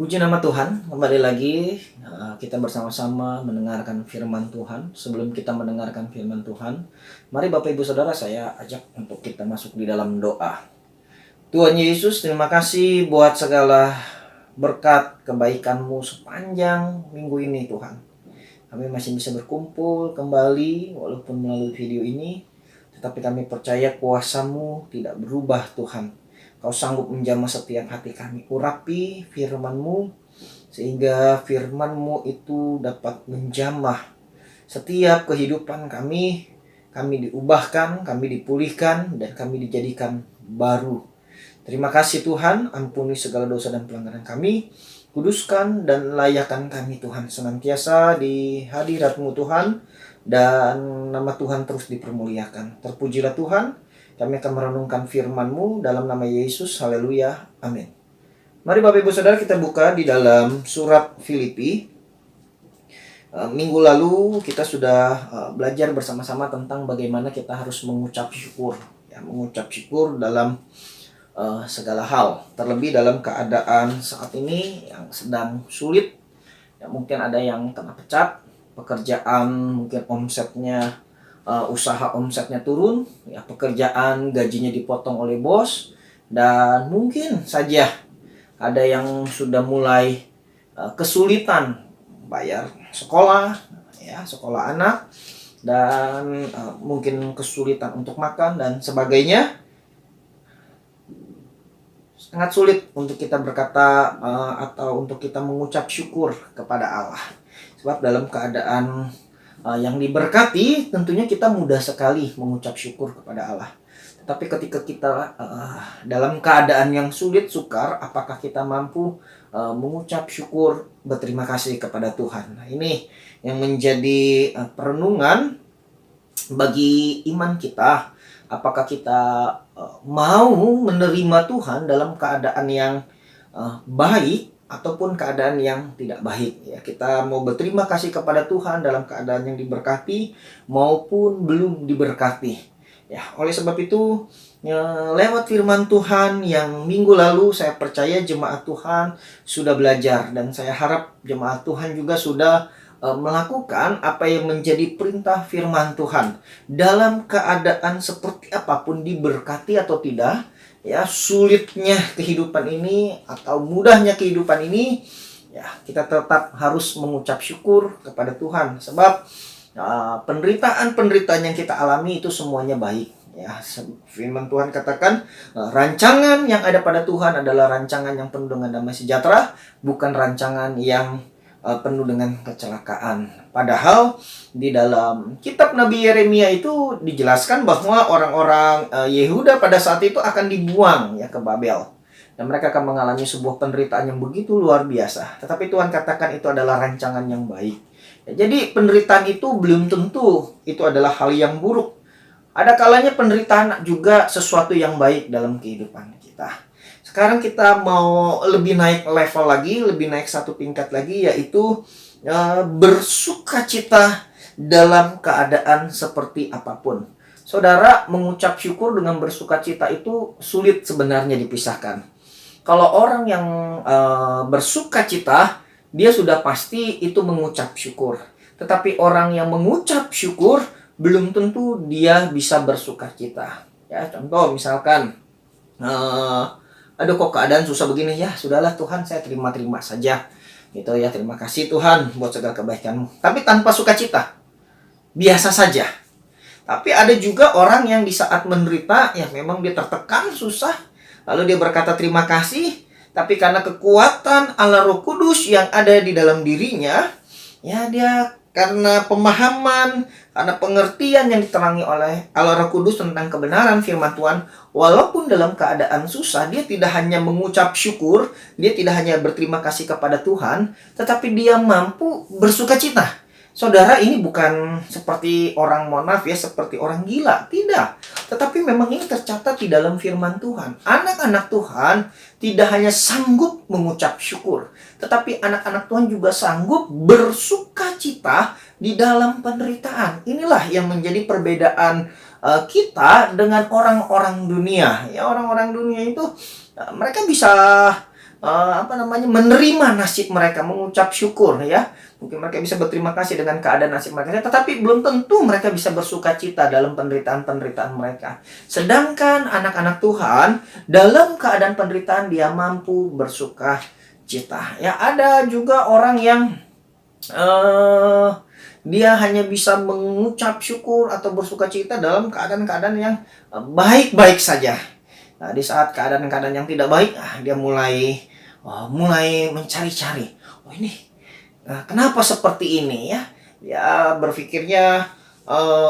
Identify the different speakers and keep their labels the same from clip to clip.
Speaker 1: Puji nama Tuhan, kembali lagi kita bersama-sama mendengarkan firman Tuhan. Sebelum kita mendengarkan firman Tuhan, mari Bapak Ibu Saudara saya ajak untuk kita masuk di dalam doa. Tuhan Yesus, terima kasih buat segala berkat kebaikan-Mu sepanjang minggu ini Tuhan. Kami masih bisa berkumpul kembali walaupun melalui video ini, tetapi kami percaya kuasa-Mu tidak berubah Tuhan. Kau sanggup menjamah setiap hati kami. Urapi firman-Mu sehingga firman-Mu itu dapat menjamah setiap kehidupan kami. Kami diubahkan, kami dipulihkan, dan kami dijadikan baru. Terima kasih Tuhan, ampuni segala dosa dan pelanggaran kami. Kuduskan dan layakkan kami Tuhan senantiasa di hadirat-Mu Tuhan. Dan nama Tuhan terus dipermuliakan. Terpujilah Tuhan. Kami akan merenungkan firman-Mu dalam nama Yesus. Haleluya. Amin. Mari Bapak Ibu Saudara kita buka di dalam surat Filipi. Minggu lalu kita sudah belajar bersama-sama tentang bagaimana kita harus mengucap syukur. Ya, mengucap syukur dalam segala hal. Terlebih dalam keadaan saat ini yang sedang sulit. Ya, mungkin ada yang kena pecat, pekerjaan mungkin omsetnya usaha omsetnya turun, ya pekerjaan gajinya dipotong oleh bos, dan mungkin saja ada yang sudah mulai kesulitan bayar sekolah, ya sekolah anak, dan mungkin kesulitan untuk makan dan sebagainya. Sangat sulit untuk kita berkata atau untuk kita mengucap syukur kepada Allah, sebab dalam keadaan yang diberkati tentunya kita mudah sekali mengucap syukur kepada Allah. Tetapi ketika kita dalam keadaan yang sulit sukar, apakah kita mampu mengucap syukur, berterima kasih kepada Tuhan? Nah, ini yang menjadi perenungan bagi iman kita. Apakah kita mau menerima Tuhan dalam keadaan yang baik ataupun keadaan yang tidak baik, ya kita mau berterima kasih kepada Tuhan dalam keadaan yang diberkati maupun belum diberkati, ya oleh sebab itu lewat firman Tuhan yang minggu lalu saya percaya jemaat Tuhan sudah belajar, dan saya harap jemaat Tuhan juga sudah melakukan apa yang menjadi perintah firman Tuhan dalam keadaan seperti apapun, diberkati atau tidak. Ya, sulitnya kehidupan ini atau mudahnya kehidupan ini, ya kita tetap harus mengucap syukur kepada Tuhan, sebab penderitaan yang kita alami itu semuanya baik. Ya, firman Tuhan katakan rancangan yang ada pada Tuhan adalah rancangan yang penuh dengan damai sejahtera, bukan rancangan yang penuh dengan kecelakaan. Padahal di dalam kitab Nabi Yeremia itu dijelaskan bahwa orang-orang Yehuda pada saat itu akan dibuang ya ke Babel, dan mereka akan mengalami sebuah penderitaan yang begitu luar biasa. Tetapi Tuhan katakan itu adalah rancangan yang baik. Ya, jadi penderitaan itu belum tentu itu adalah hal yang buruk. Ada kalanya penderitaan juga sesuatu yang baik dalam kehidupan kita. Sekarang kita mau lebih naik level lagi, lebih naik satu tingkat lagi, yaitu bersukacita dalam keadaan seperti apapun. Saudara, mengucap syukur dengan bersukacita itu sulit sebenarnya dipisahkan. Kalau orang yang bersukacita, dia sudah pasti itu mengucap syukur. Tetapi orang yang mengucap syukur belum tentu dia bisa bersukacita. Ya, contoh misalkan aduh kok keadaan susah begini, ya sudahlah Tuhan, saya terima saja gitu ya, terima kasih Tuhan buat segala kebaikan-Mu, tapi tanpa sukacita, biasa saja. Tapi ada juga orang yang di saat menderita, ya memang dia tertekan, susah, lalu dia berkata terima kasih, tapi karena kekuatan Allah Roh Kudus yang ada di dalam dirinya, ya dia karena pemahaman, karena pengertian yang diterangi oleh Allah Roh Kudus tentang kebenaran firman Tuhan, walaupun dalam keadaan susah, dia tidak hanya mengucap syukur, dia tidak hanya berterima kasih kepada Tuhan, tetapi dia mampu bersukacita. Saudara, ini bukan seperti orang, mohon maaf ya, seperti orang gila, tidak. Tetapi memang ini tercatat di dalam firman Tuhan. Anak-anak Tuhan tidak hanya sanggup mengucap syukur, tetapi anak-anak Tuhan juga sanggup bersukacita di dalam penderitaan. Inilah yang menjadi perbedaan kita dengan orang-orang dunia. Ya, orang-orang dunia itu mereka bisa menerima nasib mereka, mengucap syukur ya. Mungkin mereka bisa berterima kasih dengan keadaan nasib mereka, tetapi belum tentu mereka bisa bersuka cita dalam penderitaan-penderitaan mereka. Sedangkan anak-anak Tuhan dalam keadaan penderitaan dia mampu bersuka cita. Ya, ada juga orang yang dia hanya bisa mengucap syukur atau bersuka cita dalam keadaan-keadaan yang baik-baik saja. Nah, di saat keadaan-keadaan yang tidak baik, dia mulai mencari-cari. Oh, ini kenapa seperti ini ya? Ya berpikirnya,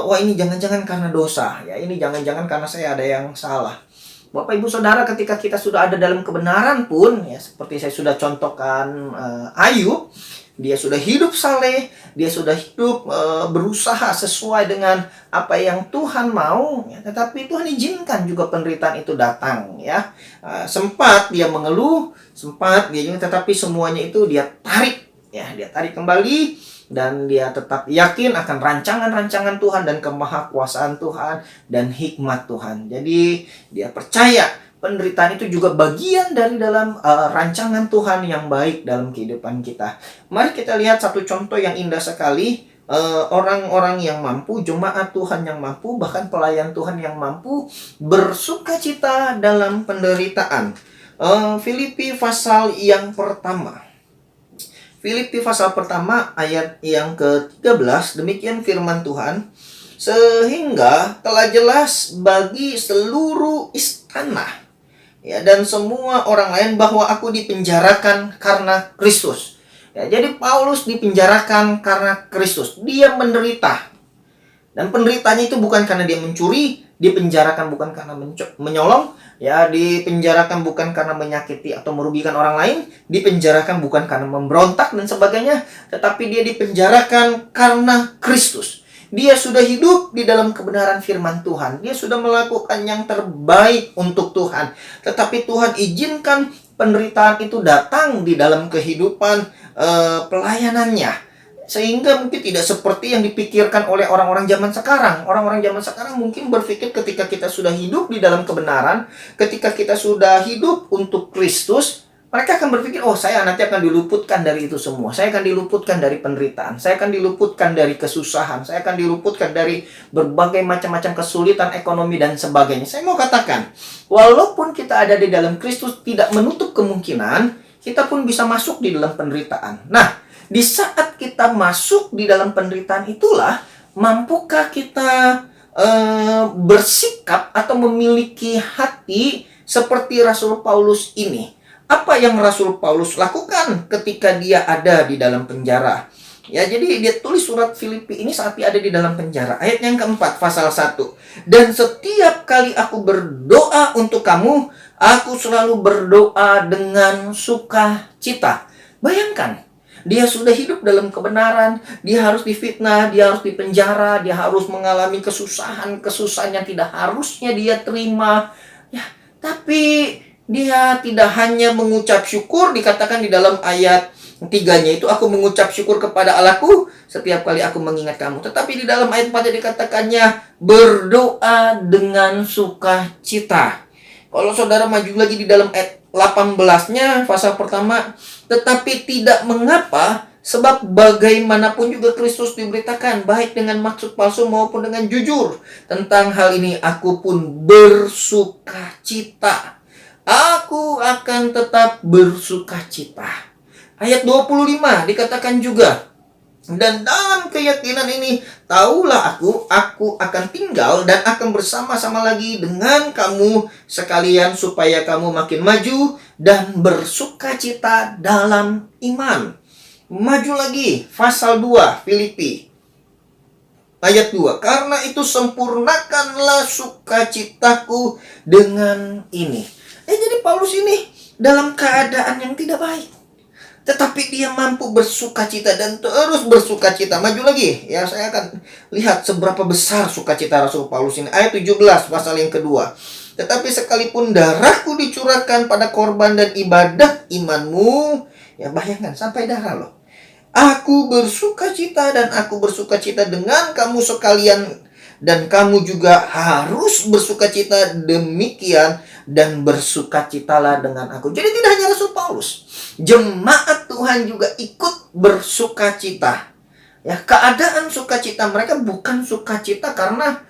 Speaker 1: wah ini jangan-jangan karena dosa. Ya ini jangan-jangan karena saya ada yang salah. Bapak Ibu Saudara, ketika kita sudah ada dalam kebenaran pun, ya seperti saya sudah contohkan Ayub, dia sudah hidup saleh, dia sudah hidup berusaha sesuai dengan apa yang Tuhan mau, ya, tetapi Tuhan izinkan juga penderitaan itu datang ya. Sempat dia mengeluh, sempat dia juga, tetapi semuanya itu dia tarik. Ya, dia tarik kembali dan dia tetap yakin akan rancangan-rancangan Tuhan dan kemahakuasaan Tuhan dan hikmat Tuhan. Jadi dia percaya penderitaan itu juga bagian dari dalam rancangan Tuhan yang baik dalam kehidupan kita. Mari kita lihat satu contoh yang indah sekali. Orang-orang yang mampu, jemaat Tuhan yang mampu, bahkan pelayan Tuhan yang mampu bersuka cita dalam penderitaan. Filipi pasal yang pertama. Filipi pasal pertama ayat yang ke-13, demikian firman Tuhan, sehingga telah jelas bagi seluruh istana ya dan semua orang lain bahwa aku dipenjarakan karena Kristus. Ya, jadi Paulus dipenjarakan karena Kristus. Dia menderita. Dan penderitaannya itu bukan karena dia mencuri, dipenjarakan bukan karena menyolong, ya dipenjarakan bukan karena menyakiti atau merugikan orang lain, dipenjarakan bukan karena memberontak dan sebagainya, tetapi dia dipenjarakan karena Kristus. Dia sudah hidup di dalam kebenaran firman Tuhan. Dia sudah melakukan yang terbaik untuk Tuhan. Tetapi Tuhan izinkan penderitaan itu datang di dalam kehidupan pelayanannya. Sehingga mungkin tidak seperti yang dipikirkan oleh orang-orang zaman sekarang. Orang-orang zaman sekarang mungkin berpikir ketika kita sudah hidup di dalam kebenaran, ketika kita sudah hidup untuk Kristus, mereka akan berpikir, oh saya nanti akan diluputkan dari itu semua. Saya akan diluputkan dari penderitaan. Saya akan diluputkan dari kesusahan. Saya akan diluputkan dari berbagai macam-macam kesulitan ekonomi dan sebagainya. Saya mau katakan, walaupun kita ada di dalam Kristus, tidak menutup kemungkinan kita pun bisa masuk di dalam penderitaan. Nah, di saat kita masuk di dalam penderitaan itulah, mampukah kita bersikap atau memiliki hati seperti Rasul Paulus ini? Apa yang Rasul Paulus lakukan ketika dia ada di dalam penjara? Ya, jadi dia tulis surat Filipi ini saat dia ada di dalam penjara. Ayat yang keempat, pasal 1. Dan setiap kali aku berdoa untuk kamu, aku selalu berdoa dengan sukacita. Bayangkan, dia sudah hidup dalam kebenaran, dia harus difitnah, dia harus dipenjara, dia harus mengalami kesusahan yang tidak harusnya dia terima. Ya, tapi dia tidak hanya mengucap syukur, dikatakan di dalam ayat 3-nya itu, aku mengucap syukur kepada Allahku setiap kali aku mengingat kamu. Tetapi di dalam ayat 4 dikatakannya berdoa dengan sukacita. Kalau saudara maju lagi di dalam ayat 18-nya, pasal pertama, tetapi tidak mengapa, sebab bagaimanapun juga Kristus diberitakan, baik dengan maksud palsu maupun dengan jujur. Tentang hal ini aku pun bersukacita. Aku akan tetap bersukacita. Ayat 25 dikatakan juga, dan dalam keyakinan ini, taulah aku akan tinggal dan akan bersama-sama lagi dengan kamu sekalian supaya kamu makin maju dan bersukacita dalam iman. Maju lagi, pasal 2, Filipi. Ayat 2, karena itu sempurnakanlah sukacitaku dengan ini. Jadi Paulus ini dalam keadaan yang tidak baik, tetapi dia mampu bersukacita dan terus bersukacita. Maju lagi, ya saya akan lihat seberapa besar sukacita Rasul Paulus ini. Ayat 17, pasal yang kedua. Tetapi sekalipun darahku dicurahkan pada korban dan ibadat imanmu, ya bayangkan sampai darah loh. Aku bersukacita dan aku bersukacita dengan kamu sekalian dan kamu juga harus bersukacita demikian, dan bersukacitalah dengan aku. Jadi tidak hanya Rasul Paulus, jemaat Tuhan juga ikut bersukacita. Ya, keadaan sukacita mereka bukan sukacita karena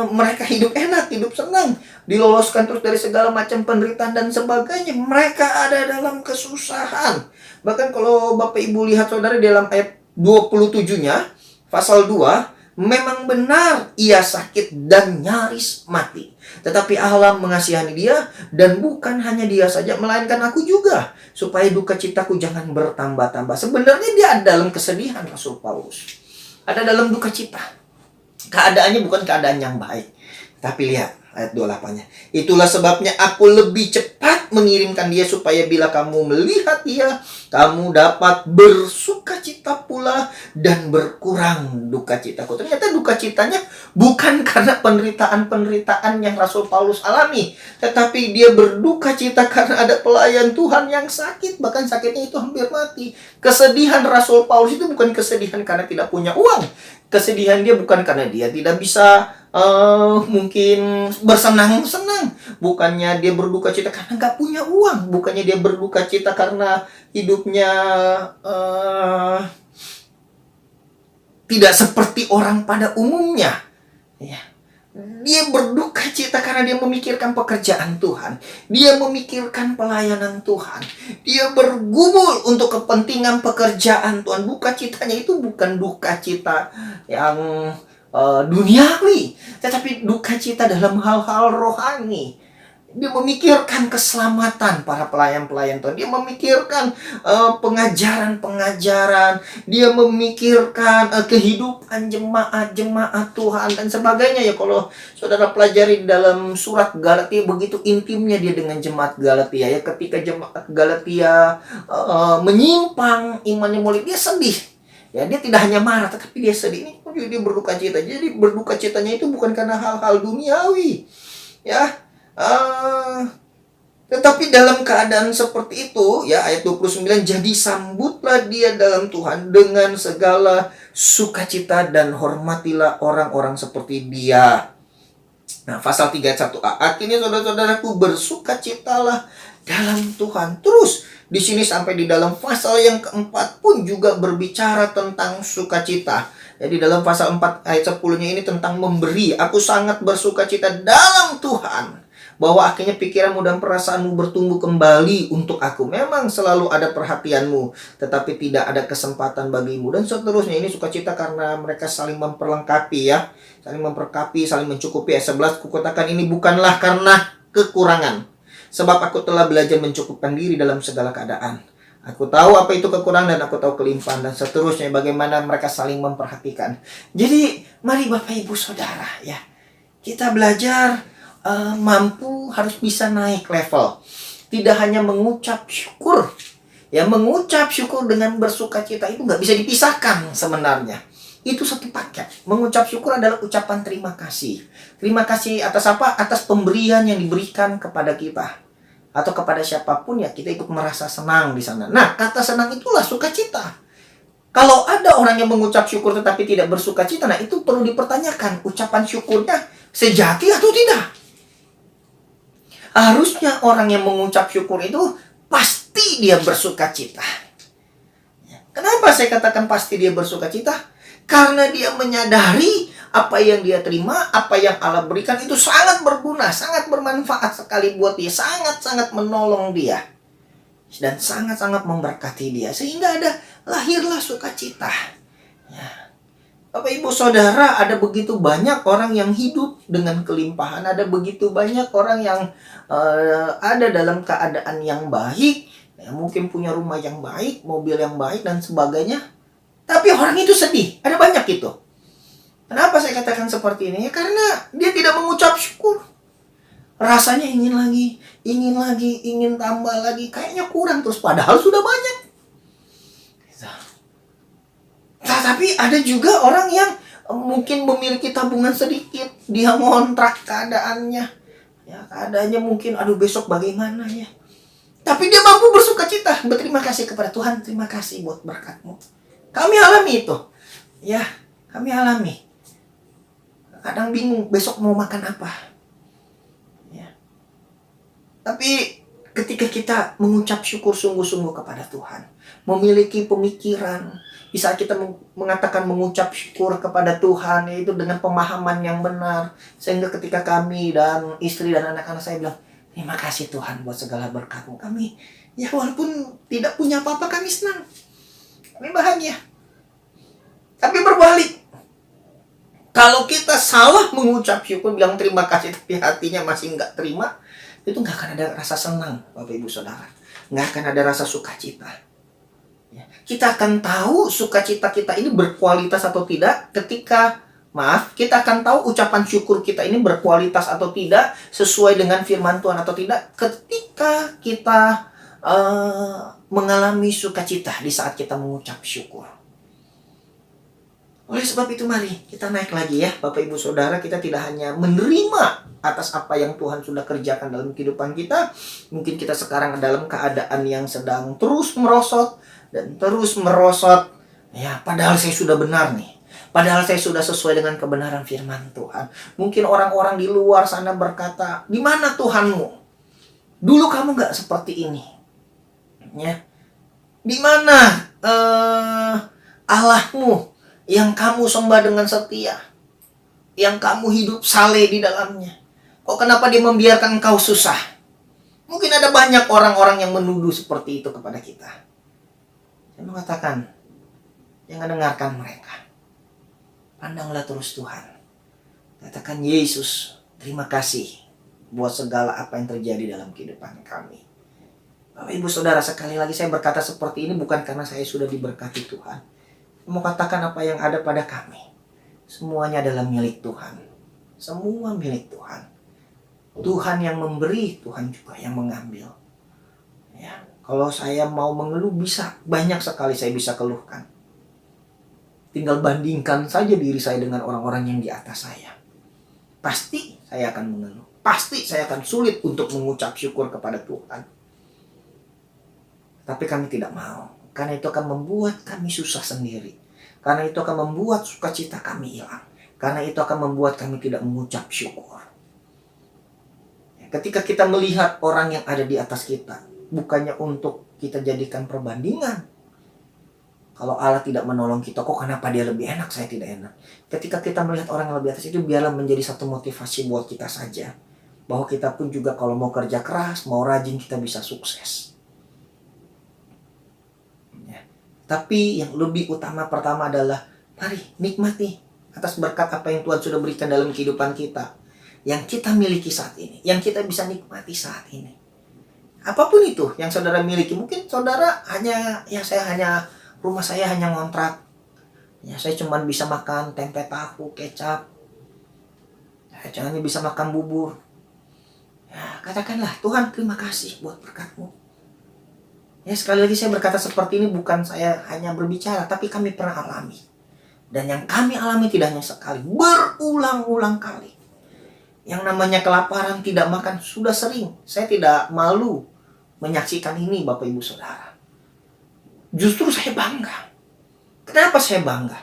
Speaker 1: mereka hidup enak, hidup senang, diloloskan terus dari segala macam penderitaan dan sebagainya. Mereka ada dalam kesusahan. Bahkan kalau Bapak Ibu lihat saudara dalam ayat 27-nya, pasal 2, memang benar ia sakit dan nyaris mati. Tetapi Allah mengasihani dia, dan bukan hanya dia saja, melainkan aku juga, supaya duka citaku jangan bertambah-tambah. Sebenarnya dia ada dalam kesedihan, Rasul Paulus. Ada dalam duka cita. Keadaannya bukan keadaan yang baik. Tapi lihat ayat 28-nya. Itulah sebabnya aku lebih cepat mengirimkan dia, supaya bila kamu melihat dia, kamu dapat bersukacita pula dan berkurang duka citaku. Ternyata duka citanya bukan karena penderitaan-penderitaan yang Rasul Paulus alami, tetapi dia berduka cita karena ada pelayan Tuhan yang sakit. Bahkan sakitnya itu hampir mati. Kesedihan Rasul Paulus itu bukan kesedihan karena tidak punya uang. Kesedihan dia bukan karena dia tidak bisa mungkin bersenang-senang. Bukannya dia berduka cita karena nggak punya uang. Bukannya dia berduka cita karena hidupnya tidak seperti orang pada umumnya. Ya. Dia berduka cita karena dia memikirkan pekerjaan Tuhan. Dia memikirkan pelayanan Tuhan. Dia bergumul untuk kepentingan pekerjaan Tuhan. Duka citanya itu bukan duka cita yang duniawi, tetapi duka cita dalam hal-hal rohani. Dia memikirkan keselamatan para pelayan-pelayan Tuhan. Dia memikirkan pengajaran-pengajaran. Dia memikirkan kehidupan jemaat-jemaat Tuhan dan sebagainya. Ya, kalau saudara pelajari dalam surat Galatia, begitu intimnya dia dengan jemaat Galatia. Ya, ketika jemaat Galatia menyimpang, imannya mulai, dia sedih. Ya, dia tidak hanya marah, tetapi dia sedih. Ini dia berduka cita. Jadi berduka citanya itu bukan karena hal-hal duniawi. Ya. Tetapi dalam keadaan seperti itu, ya, ayat 29, jadi sambutlah dia dalam Tuhan dengan segala sukacita dan hormatilah orang-orang seperti dia. Nah, pasal 31a, akhirnya saudara-saudaraku bersukacitalah dalam Tuhan. Terus di sini sampai di dalam pasal yang keempat pun juga berbicara tentang sukacita. Jadi dalam pasal 4 ayat 10-nya ini tentang memberi. Aku sangat bersukacita dalam Tuhan, bahwa akhirnya pikiranmu dan perasaanmu bertumbuh kembali untuk aku. Memang selalu ada perhatianmu, tetapi tidak ada kesempatan bagimu. Dan seterusnya. Ini sukacita karena mereka saling memperlengkapi, ya. Saling memperlengkapi, saling mencukupi. Ayat 11, kukatakan ini bukanlah karena kekurangan, sebab aku telah belajar mencukupkan diri dalam segala keadaan. Aku tahu apa itu kekurangan dan aku tahu kelimpahan. Dan seterusnya, bagaimana mereka saling memperhatikan. Jadi mari Bapak Ibu Saudara, ya, kita belajar mampu harus bisa naik level. Tidak hanya mengucap syukur. Ya, mengucap syukur dengan bersukacita itu nggak bisa dipisahkan sebenarnya. Itu satu paket. Mengucap syukur adalah ucapan terima kasih. Terima kasih atas apa? Atas pemberian yang diberikan kepada kita. Atau kepada siapapun, ya, kita ikut merasa senang di sana. Nah, kata senang itulah sukacita. Kalau ada orang yang mengucap syukur tetapi tidak bersukacita, nah itu perlu dipertanyakan. Ucapan syukurnya sejati atau tidak? Harusnya orang yang mengucap syukur itu pasti dia bersukacita. Kenapa saya katakan pasti dia bersukacita? Karena dia menyadari apa yang dia terima, apa yang Allah berikan itu sangat berguna, sangat bermanfaat sekali buat dia, sangat-sangat menolong dia, dan sangat-sangat memberkati dia, sehingga lahirlah sukacita. Ya. Bapak Ibu Saudara, ada begitu banyak orang yang hidup dengan kelimpahan, ada begitu banyak orang yang ada dalam keadaan yang baik, ya, mungkin punya rumah yang baik, mobil yang baik dan sebagainya, tapi orang itu sedih. Ada banyak itu. Kenapa saya katakan seperti ini? Ya, karena dia tidak mengucap syukur. Rasanya ingin lagi, ingin tambah lagi, kayaknya kurang terus, padahal sudah banyak. Nah, tapi ada juga orang yang mungkin memiliki tabungan sedikit, dia ngontrak keadaannya. Ya, keadaannya mungkin, aduh besok bagaimana ya. Tapi dia mampu bersukacita, berterima kasih kepada Tuhan, terima kasih buat berkat-Mu. Kami alami itu. Ya, kami alami. Kadang bingung besok mau makan apa. Ya. Tapi ketika kita mengucap syukur sungguh-sungguh kepada Tuhan, memiliki pemikiran, bisa kita mengatakan mengucap syukur kepada Tuhan, yaitu dengan pemahaman yang benar, sehingga ketika kami dan istri dan anak-anak saya bilang, terima kasih Tuhan buat segala berkat-Mu. Kami, ya walaupun tidak punya apa-apa, kami senang, kami bahagia. Tapi berbalik, kalau kita salah mengucap syukur, bilang terima kasih, tapi hatinya masih nggak terima, itu nggak akan ada rasa senang, Bapak Ibu Saudara. Nggak akan ada rasa sukacita. Ya. Kita akan tahu sukacita kita ini berkualitas atau tidak ketika, kita akan tahu ucapan syukur kita ini berkualitas atau tidak, sesuai dengan firman Tuhan atau tidak, ketika kita mengalami sukacita di saat kita mengucap syukur. Oleh sebab itu mari kita naik lagi ya Bapak Ibu Saudara, kita tidak hanya menerima atas apa yang Tuhan sudah kerjakan dalam kehidupan kita. Mungkin kita sekarang dalam keadaan yang sedang terus merosot dan terus merosot. Ya, padahal saya sudah benar nih. Padahal saya sudah sesuai dengan kebenaran firman Tuhan. Mungkin orang-orang di luar sana berkata, di mana Tuhanmu? Dulu kamu gak seperti ini. Ya. Di mana Allahmu yang kamu sembah dengan setia, yang kamu hidup saleh di dalamnya? Kok kenapa dia membiarkan engkau susah? Mungkin ada banyak orang-orang yang menuduh seperti itu kepada kita. Saya mengatakan, jangan dengarkan mereka. Pandanglah terus Tuhan. Katakan, Yesus, terima kasih buat segala apa yang terjadi dalam kehidupan kami. Bapak Ibu Saudara, sekali lagi saya berkata seperti ini bukan karena saya sudah diberkati Tuhan. Mau katakan apa yang ada pada kami, semuanya adalah milik Tuhan. Semua milik Tuhan. Tuhan yang memberi, Tuhan juga yang mengambil. Ya, kalau saya mau mengeluh bisa, banyak sekali saya bisa keluhkan. Tinggal bandingkan saja diri saya dengan orang-orang yang di atas saya. Pasti saya akan mengeluh. Pasti saya akan sulit untuk mengucap syukur kepada Tuhan. Tapi kami tidak mau. Karena itu akan membuat kami susah sendiri. Karena itu akan membuat sukacita kami hilang. Karena itu akan membuat kami tidak mengucap syukur. Ketika kita melihat orang yang ada di atas kita, bukannya untuk kita jadikan perbandingan. Kalau Allah tidak menolong kita, kok kenapa dia lebih enak, saya tidak enak. Ketika kita melihat orang yang lebih atas itu, biarlah menjadi satu motivasi buat kita saja. Bahwa kita pun juga kalau mau kerja keras, mau rajin, kita bisa sukses. Tapi yang lebih utama pertama adalah, mari nikmati atas berkat apa yang Tuhan sudah berikan dalam kehidupan kita. Yang kita miliki saat ini. Yang kita bisa nikmati saat ini. Apapun itu yang saudara miliki. Mungkin saudara rumah saya hanya ngontrak. Ya, saya cuma bisa makan tempe tahu, kecap. Saya hanya bisa makan bubur. Ya, katakanlah, Tuhan terima kasih buat berkat-Mu. Ya, sekali lagi saya berkata seperti ini bukan saya hanya berbicara, tapi kami pernah alami. Dan yang kami alami tidak hanya sekali, berulang-ulang kali. Yang namanya kelaparan, tidak makan, sudah sering. Saya tidak malu menyaksikan ini, Bapak Ibu Saudara. Justru saya bangga. Kenapa saya bangga?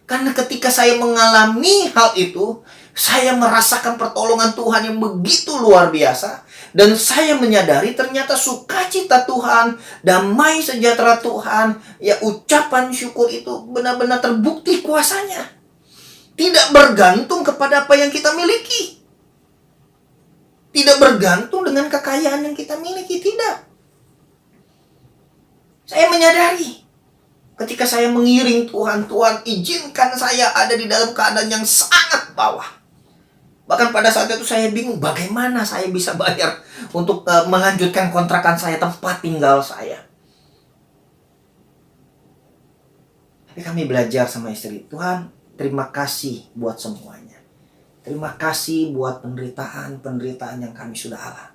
Speaker 1: Karena ketika saya mengalami hal itu, saya merasakan pertolongan Tuhan yang begitu luar biasa. Dan saya menyadari ternyata sukacita Tuhan, damai sejahtera Tuhan, ya ucapan syukur itu benar-benar terbukti kuasanya. Tidak bergantung kepada apa yang kita miliki. Tidak bergantung dengan kekayaan yang kita miliki, tidak. Saya menyadari ketika saya mengiring Tuhan, Tuhan izinkan saya ada di dalam keadaan yang sangat bawah. Bahkan pada saat itu saya bingung bagaimana saya bisa bayar untuk melanjutkan kontrakan saya, tempat tinggal saya. Tapi kami belajar sama istri, Tuhan terima kasih buat semuanya. Terima kasih buat penderitaan yang kami sudah alami.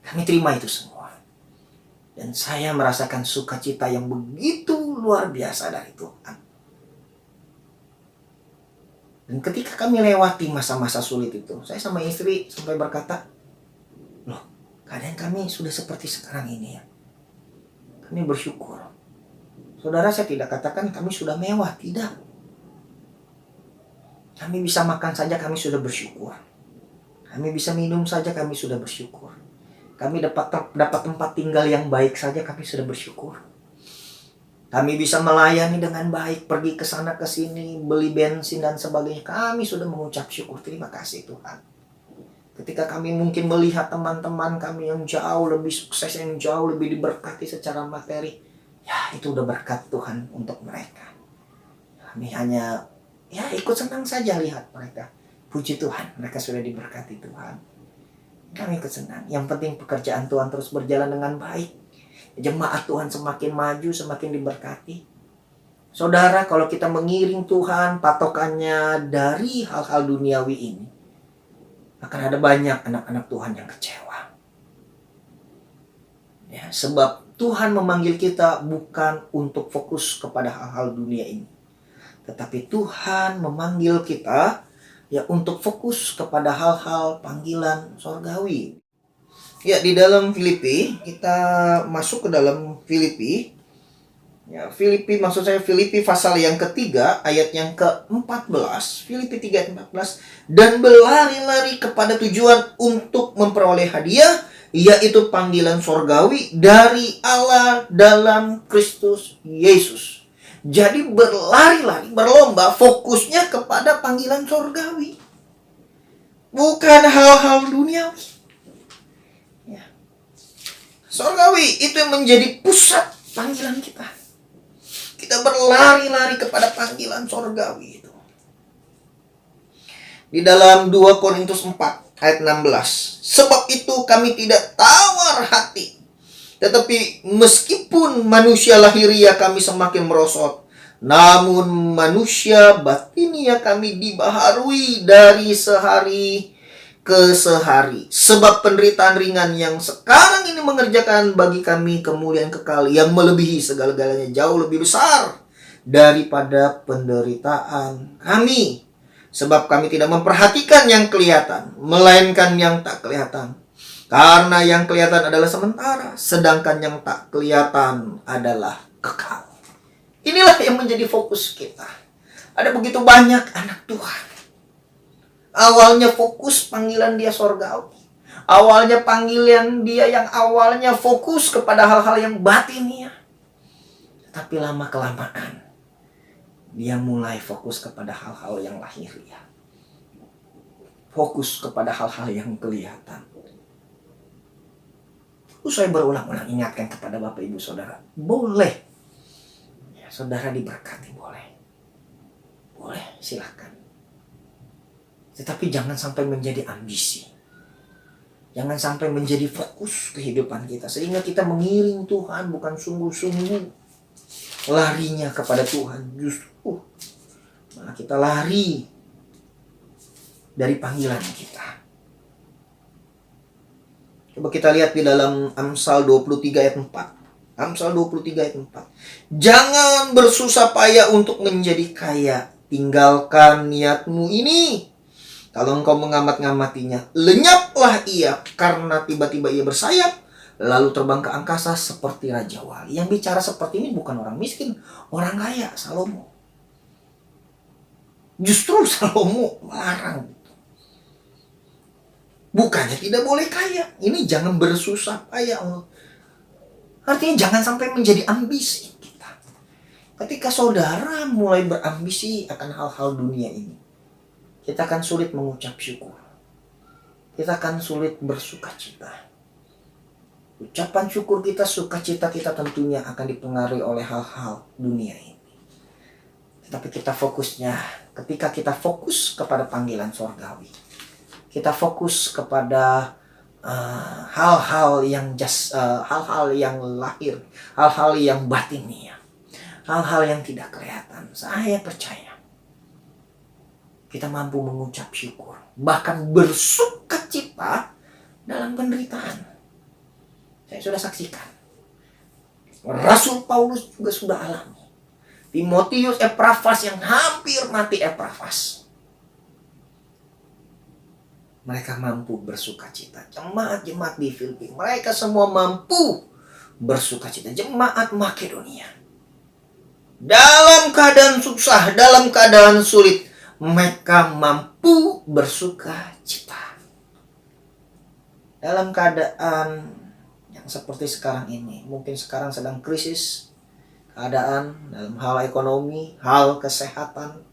Speaker 1: Kami terima itu semua. Dan saya merasakan sukacita yang begitu luar biasa dari Tuhan. Dan ketika kami lewati masa-masa sulit itu, saya sama istri sampai berkata, loh, keadaan kami sudah seperti sekarang ini ya. Kami bersyukur. Saudara, saya tidak katakan kami sudah mewah, tidak. Kami bisa makan saja kami sudah bersyukur. Kami bisa minum saja kami sudah bersyukur. Kami dapat tempat tinggal yang baik saja kami sudah bersyukur. Kami bisa melayani dengan baik, pergi ke sana ke sini, beli bensin dan sebagainya. Kami sudah mengucap syukur, terima kasih Tuhan. Ketika kami mungkin melihat teman-teman kami yang jauh lebih sukses, yang jauh lebih diberkati secara materi, ya itu udah berkat Tuhan untuk mereka. Kami hanya ikut senang saja lihat mereka. Puji Tuhan, mereka sudah diberkati Tuhan. Kami ikut senang. Yang penting pekerjaan Tuhan terus berjalan dengan baik. Jemaat Tuhan semakin maju, semakin diberkati. Saudara, kalau kita mengiring Tuhan, patokannya dari hal-hal duniawi ini, akan ada banyak anak-anak Tuhan yang kecewa. Ya, sebab Tuhan memanggil kita bukan untuk fokus kepada hal-hal dunia ini. Tetapi Tuhan memanggil kita untuk fokus kepada hal-hal panggilan sorgawi. Ya, di dalam Filipi, kita masuk ke dalam Filipi. Ya, maksud saya Filipi pasal yang ketiga, ayat yang ke-14. Filipi 3 ayat 14. Dan berlari-lari kepada tujuan untuk memperoleh hadiah, yaitu panggilan sorgawi dari Allah dalam Kristus Yesus. Jadi berlari-lari, berlomba, fokusnya kepada panggilan sorgawi. Bukan hal-hal duniawi. Ya. Sorgawi itu yang menjadi pusat panggilan kita. Kita berlari-lari kepada panggilan sorgawi itu. Di dalam 2 Korintus 4 ayat 16. Sebab itu kami tidak tawar hati. Tetapi meskipun manusia lahiriah kami semakin merosot, namun manusia batiniah kami dibaharui dari sehari ke sehari. Sebab penderitaan ringan yang sekarang ini mengerjakan bagi kami kemuliaan kekal yang melebihi segala-galanya, jauh lebih besar daripada penderitaan kami. Sebab kami tidak memperhatikan yang kelihatan, melainkan yang tak kelihatan. Karena yang kelihatan adalah sementara, sedangkan yang tak kelihatan adalah kekal. Inilah yang menjadi fokus kita. Ada begitu banyak anak Tuhan. Awalnya fokus panggilan dia sorgawi. Awalnya panggilan dia yang awalnya fokus kepada hal-hal yang batiniah. Tapi lama-kelamaan, dia mulai fokus kepada hal-hal yang lahiriah. Fokus kepada hal-hal yang kelihatan. Saya berulang-ulang ingatkan kepada Bapak Ibu Saudara, boleh ya, saudara diberkati, boleh, silakan. Tetapi jangan sampai menjadi ambisi, jangan sampai menjadi fokus kehidupan kita, sehingga kita mengiring Tuhan bukan sungguh-sungguh larinya kepada Tuhan, justru malah kita lari dari panggilan kita. Coba kita lihat di dalam Amsal 23 ayat 4. Amsal 23 ayat 4. Jangan bersusah payah untuk menjadi kaya. Tinggalkan niatmu ini. Kalau engkau mengamat-ngamatinya, lenyaplah ia karena tiba-tiba ia bersayap, lalu terbang ke angkasa seperti Raja Wali. Yang bicara seperti ini bukan orang miskin, orang kaya, Salomo. Justru Salomo melarang. Bukannya tidak boleh kaya. Ini jangan bersusah payah. Artinya jangan sampai menjadi ambisi kita. Ketika saudara mulai berambisi akan hal-hal dunia ini, kita akan sulit mengucap syukur. Kita akan sulit bersukacita. Ucapan syukur kita, sukacita kita tentunya akan dipengaruhi oleh hal-hal dunia ini. Tetapi ketika kita fokus kepada panggilan sorgawi, kita fokus kepada hal-hal yang lahir, hal-hal yang batiniah, hal-hal yang tidak kelihatan. Saya percaya kita mampu mengucap syukur, bahkan bersukacita dalam penderitaan. Saya sudah saksikan. Rasul Paulus juga sudah alami. Timotius Epafras yang hampir mati Epafras, mereka mampu bersukacita. Jemaat-jemaat di Filipi, mereka semua mampu bersukacita. Jemaat Makedonia, dalam keadaan susah, dalam keadaan sulit, mereka mampu bersuka cita. Dalam keadaan yang seperti sekarang ini, mungkin sekarang sedang krisis keadaan dalam hal ekonomi, hal kesehatan.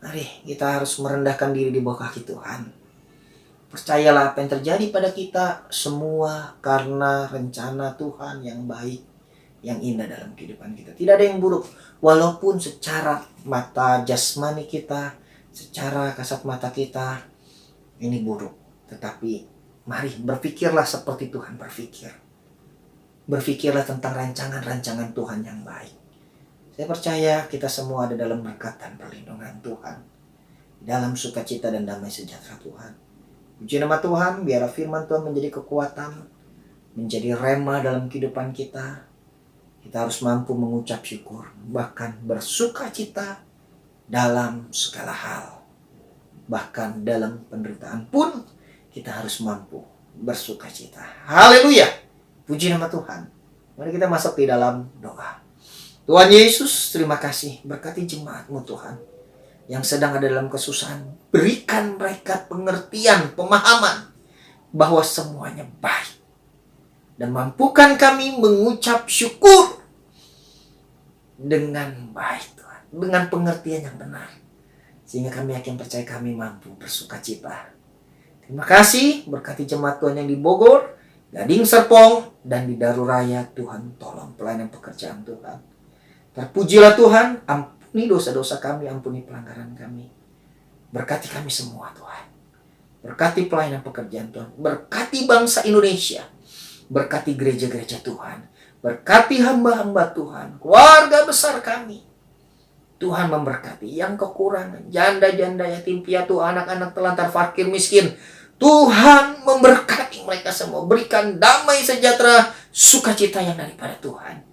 Speaker 1: Mari kita harus merendahkan diri di bawah kaki Tuhan. Percayalah apa yang terjadi pada kita semua karena rencana Tuhan yang baik, yang indah dalam kehidupan kita. Tidak ada yang buruk. Walaupun secara mata jasmani kita, secara kasat mata kita ini buruk. Tetapi mari berpikirlah seperti Tuhan berpikir. Berpikirlah tentang rancangan-rancangan Tuhan yang baik. Saya percaya kita semua ada dalam berkat dan perlindungan Tuhan. Dalam sukacita dan damai sejahtera Tuhan. Puji nama Tuhan, biarlah firman Tuhan menjadi kekuatan, menjadi rema dalam kehidupan kita. Kita harus mampu mengucap syukur, bahkan bersukacita dalam segala hal. Bahkan dalam penderitaan pun kita harus mampu bersukacita. Haleluya. Puji nama Tuhan. Mari kita masuk di dalam doa. Tuhan Yesus, terima kasih. Berkati jemaat-Mu Tuhan yang sedang ada dalam kesusahan. Berikan mereka pengertian, pemahaman bahwa semuanya baik. Dan mampukan kami mengucap syukur dengan baik Tuhan. Dengan pengertian yang benar. Sehingga kami yakin percaya kami mampu bersukacita. Terima kasih, berkati jemaat Tuhan yang di Bogor, Gading Serpong, dan di Daruraya. Tuhan tolong pelayanan pekerjaan Tuhan. Terpujilah Tuhan, ampuni dosa-dosa kami, ampuni pelanggaran kami. Berkati kami semua Tuhan. Berkati pelayanan pekerjaan Tuhan. Berkati bangsa Indonesia. Berkati gereja-gereja Tuhan. Berkati hamba-hamba Tuhan. Keluarga besar kami. Tuhan memberkati yang kekurangan. Janda-janda, yatim piatu, anak-anak telantar, fakir, miskin. Tuhan memberkati mereka semua. Berikan damai sejahtera, sukacita yang daripada Tuhan.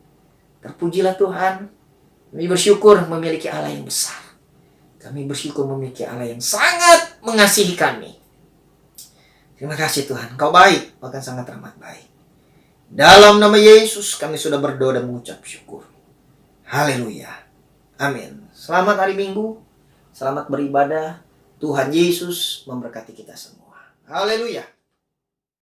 Speaker 1: Terpujilah Tuhan. Kami bersyukur memiliki Allah yang besar. Kami bersyukur memiliki Allah yang sangat mengasihi kami. Terima kasih Tuhan. Kau baik, bahkan sangat amat baik. Dalam nama Yesus kami sudah berdoa dan mengucap syukur. Haleluya. Amin. Selamat hari Minggu. Selamat beribadah. Tuhan Yesus memberkati kita semua. Haleluya.